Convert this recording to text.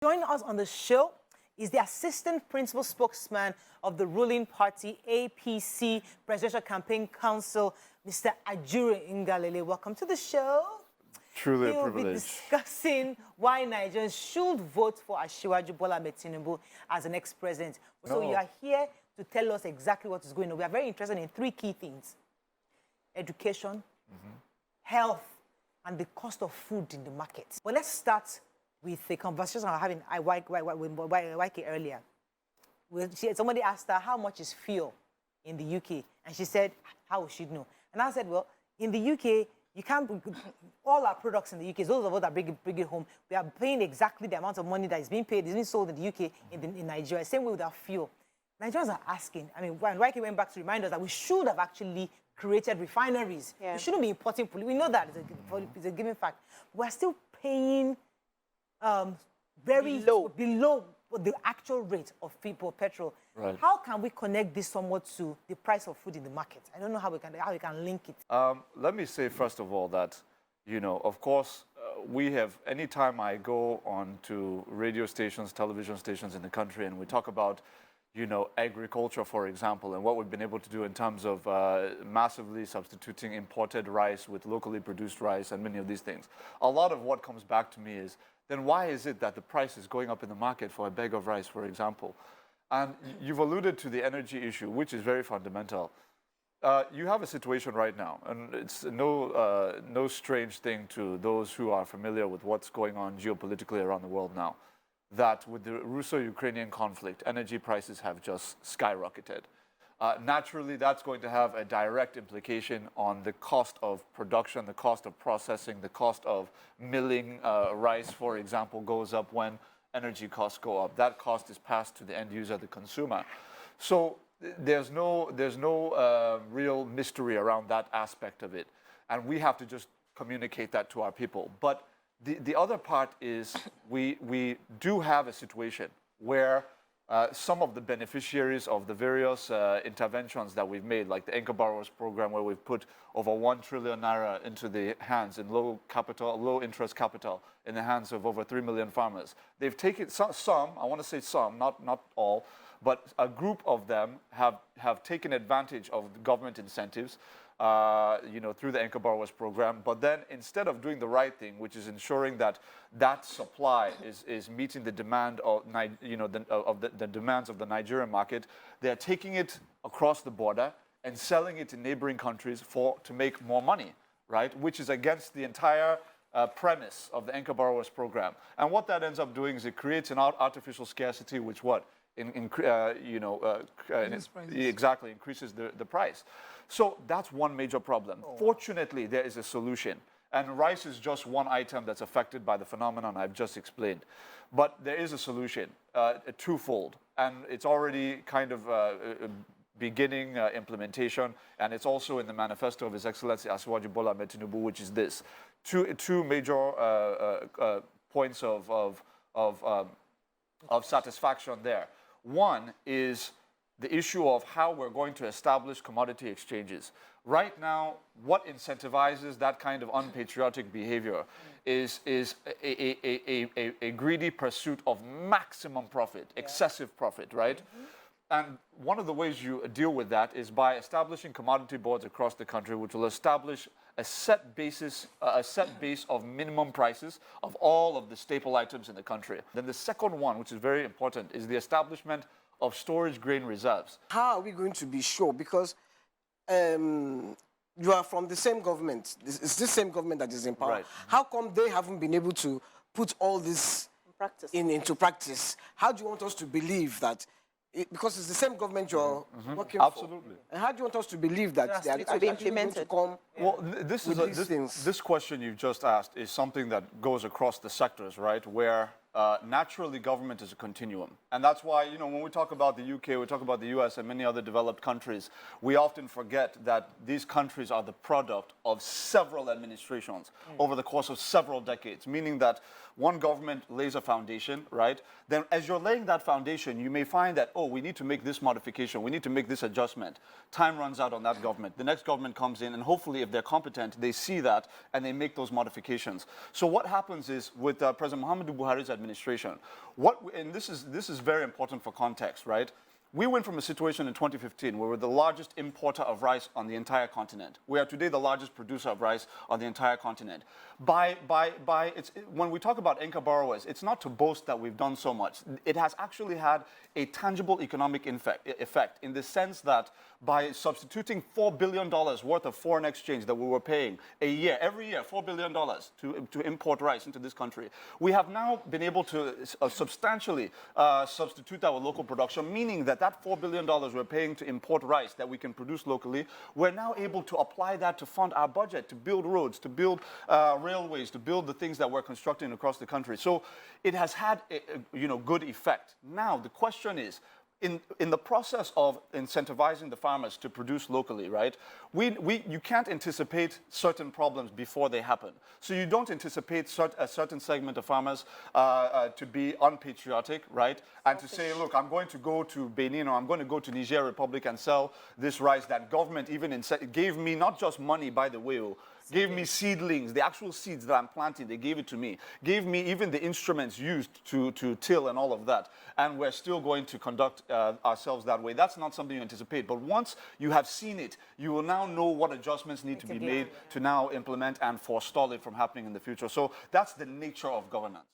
Joining us on the show is the Assistant Principal Spokesman of the ruling party, APC Presidential Campaign Council, Mr. Ajuri Ngelale. Welcome to the show. Truly a privilege. We'll be discussing why Nigerians should vote for Ajuri Tinubu as the next president. So you are here to tell us exactly what is going on. We are very interested in three key things: education, health, and the cost of food in the market. But let's start with the conversation I was having with YK earlier. Somebody asked her how much is fuel in the UK, and she said, how would she know? And I said, well, in the UK, you can't, all our products in the UK, those of us that bring it home, we are paying exactly the amount of money that is being paid, is being sold in the UK, in Nigeria. Same way with our fuel. Nigerians are asking, I mean, when YK went back to remind us that we should have actually created refineries. We shouldn't be importing pollution. We know that, it's a given fact. We're still paying very below the actual rate of petrol. Right. How can we connect this somewhat to the price of food in the market? I don't know how we can link it. Let me say, first of all, that, you know, of course, we have, anytime I go on to radio stations, television stations in the country, and we talk about, you know, agriculture, for example, and what we've been able to do in terms of massively substituting imported rice with locally produced rice and many of these things. A lot of what comes back to me is, then why is it that the price is going up in the market for a bag of rice, for example? And you've alluded to the energy issue, which is very fundamental. You have a situation right now, and it's no strange thing to those who are familiar with what's going on geopolitically around the world now, that with the Russo-Ukrainian conflict, energy prices have just skyrocketed. Naturally, that's going to have a direct implication on the cost of production, the cost of processing, the cost of milling rice, for example, goes up when energy costs go up. That cost is passed to the end user, the consumer. So there's no real mystery around that aspect of it. And we have to just communicate that to our people. But the other part is we do have a situation where some of the beneficiaries of the various interventions that we've made, like the Anchor Borrowers Program, where we've put over 1 trillion naira into the hands in low interest capital in the hands of over 3 million farmers. They've taken some, I want to say some, not all, but a group of them have taken advantage of government incentives, you know, through the Anchor Borrowers Program. But then instead of doing the right thing, which is ensuring that that supply is meeting the demand of, you know, the demands of the Nigerian market, they're taking it across the border and selling it in neighboring countries to make more money, right? Which is against the entire premise of the Anchor Borrowers Program. And what that ends up doing is it creates an artificial scarcity, which exactly increases the price. So that's one major problem. Fortunately, there is a solution. And rice is just one item that's affected by the phenomenon I've just explained. But there is a solution, twofold. And it's already kind of beginning implementation. And it's also in the manifesto of His Excellency Ajuri Tinubu, which is this. Two major points of satisfaction there. One is the issue of how we're going to establish commodity exchanges. Right now, what incentivizes that kind of unpatriotic behavior is a greedy pursuit of maximum profit, excessive profit, right? And one of the ways you deal with that is by establishing commodity boards across the country, which will establish a set base of minimum prices of all of the staple items in the country. Then the second one, which is very important, is the establishment of storage grain reserves. How are we going to be sure? Because you are from the same government. It's the same government that is in power. Right. How come they haven't been able to put all this into practice? How do you want us to believe that? Because it's the same government you're working for. Absolutely. And how do you want us to believe that they are to be actually going to come? Well, this question you've just asked is something that goes across the sectors, right? Where naturally government is a continuum. And that's why, you know, when we talk about the UK, we talk about the US and many other developed countries, we often forget that these countries are the product of several administrations over the course of several decades, meaning that one government lays a foundation, right? Then as you're laying that foundation, you may find that, oh, we need to make this modification, we need to make this adjustment. Time runs out on that government. The next government comes in, and hopefully, if they're competent, they see that and they make those modifications. So what happens is with President Muhammadu Buhari's administration, and this is very important for context, right? We went from a situation in 2015 where we were the largest importer of rice on the entire continent. We are today the largest producer of rice on the entire continent. When we talk about anchor borrowers, it's not to boast that we've done so much. It has actually had a tangible economic effect in the sense that by substituting $4 billion worth of foreign exchange that we were paying every year, $4 billion to import rice into this country, we have now been able to substantially substitute our local production, meaning that $4 billion we're paying to import rice that we can produce locally, we're now able to apply that to fund our budget, to build roads, to build railways, to build the things that we're constructing across the country. So it has had a good effect. Now, the question is, in the process of incentivizing the farmers to produce locally, right, you can't anticipate certain problems before they happen. So you don't anticipate a certain segment of farmers to be unpatriotic, right, and to say, look, I'm going to go to Benin or I'm going to go to Niger Republic and sell this rice that government even gave me not just money, by the way, gave me seedlings, the actual seeds that I'm planting, they gave it to me. Gave me even the instruments used to till and all of that. And we're still going to conduct ourselves that way. That's not something you anticipate. But once you have seen it, you will now know what adjustments need to be made to now implement and forestall it from happening in the future. So that's the nature of governance.